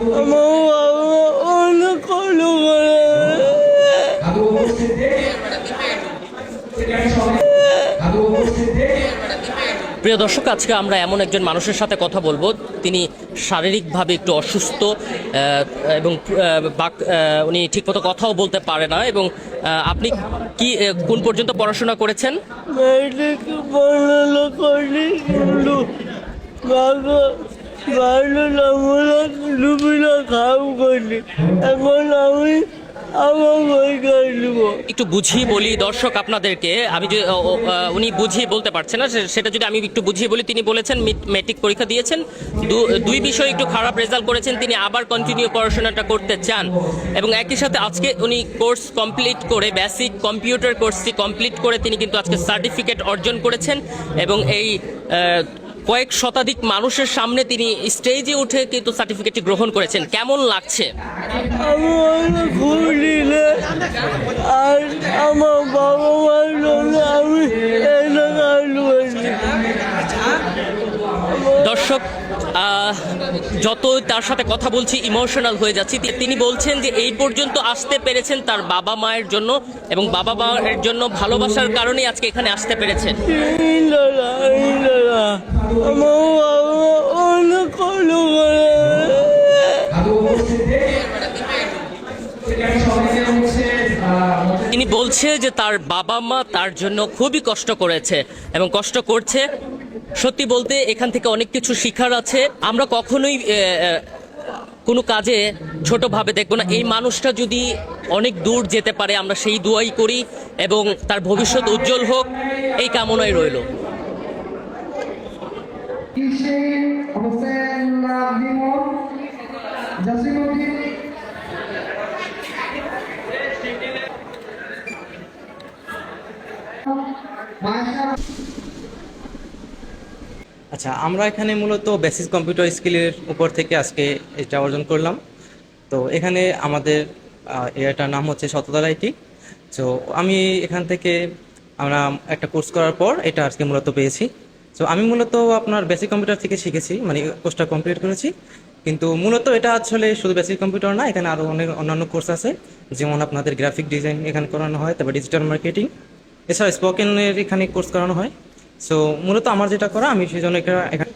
আমার বাবা অনেক কষ্ট করে। প্রিয় দর্শক, আজকে আমরা এমন একজন মানুষের সাথে কথা বলবো, তিনি শারীরিকভাবে একটু অসুস্থ এবং উনি ঠিকমতো কথাও বলতে পারে না। এবং আপনি কি কোন পর্যন্ত পড়াশোনা করেছেন? মেয়েটাকে পড়াশোনা করি, কিন্তু বাবা ভালো আমরা ডুবিনা খাও করি। এখন আমি আমার বই কাটবো। একটু বুঝিয়ে বলি দর্শক আপনাদেরকে, আমি যে উনি বুঝিয়ে বলতে পারছেন না, সেটা যদি আমি একটু বুঝিয়ে বলি। তিনি বলেছেন মেট্রিক পরীক্ষা দিয়েছেন, দুই বিষয়ে একটু খারাপ রেজাল্ট করেছেন, তিনি আবার কন্টিনিউ পড়াশোনাটা করতে চান। এবং একই সাথে আজকে উনি কোর্স কমপ্লিট করে, বেসিক কম্পিউটার কোর্সটি কমপ্লিট করে তিনি কিন্তু আজকে সার্টিফিকেট অর্জন করেছেন। এবং এই কয়েক শতাধিক মানুষের সামনে তিনি স্টেজে উঠে কিন্তু সার্টিফিকেটটি গ্রহণ করেছেন। কেমন লাগছে? আমি অনেক খুশি রে। আর আমার বাবা মার জন্য আমি এটা কাটবো। দর্শক, যত তার সাথে কথা বলছি ইমোশনাল হয়ে যাচ্ছি। তিনি বলছেন যে এই পর্যন্ত আসতে পেরেছেন তার বাবা মায়ের জন্য, এবং বাবা মায়ের জন্য ভালোবাসার কারণেই আজকে এখানে আসতে পেরেছেন। আমার বাবা অনেক কষ্ট করে। তিনি বলছে যে তার বাবা মা তার জন্য খুবই কষ্ট করেছে এবং কষ্ট করছে। সত্যি বলতে এখান থেকে অনেক কিছু শিখার আছে। আমরা কখনোই কোনো কাজে ছোটভাবে দেখব না। এই মানুষটা যদি অনেক দূর যেতে পারে, আমরা সেই দোয়াই করি, এবং তার ভবিষ্যৎ উজ্জ্বল হোক এই কামনাই রইল। আচ্ছা, আমরা এখানে মূলত বেসিক কম্পিউটার স্কিলের উপর থেকে আজকে এটা অর্জন করলাম। তো এখানে আমাদের এটার নাম হচ্ছে শততারা আইটি। তো আমি এখান থেকে আমরা একটা কোর্স করার পর এটা আজকে মূলত পেয়েছি। তো আমি মূলত আপনার বেসিক কম্পিউটার থেকে শিখেছি, মানে কোর্সটা কমপ্লিট করেছি। কিন্তু মূলত এটা আসলে শুধু বেসিক কম্পিউটার না, এখানে আরও অনেক অন্যান্য কোর্স আছে, যেমন আপনাদের গ্রাফিক ডিজাইন এখানে করানো হয়, তারপর ডিজিটাল মার্কেটিং, এছাড়া স্পোকেনের এখানে কোর্স করানো হয়। সো মূলত আমার যেটা করা, আমি সেই জন্য এখানে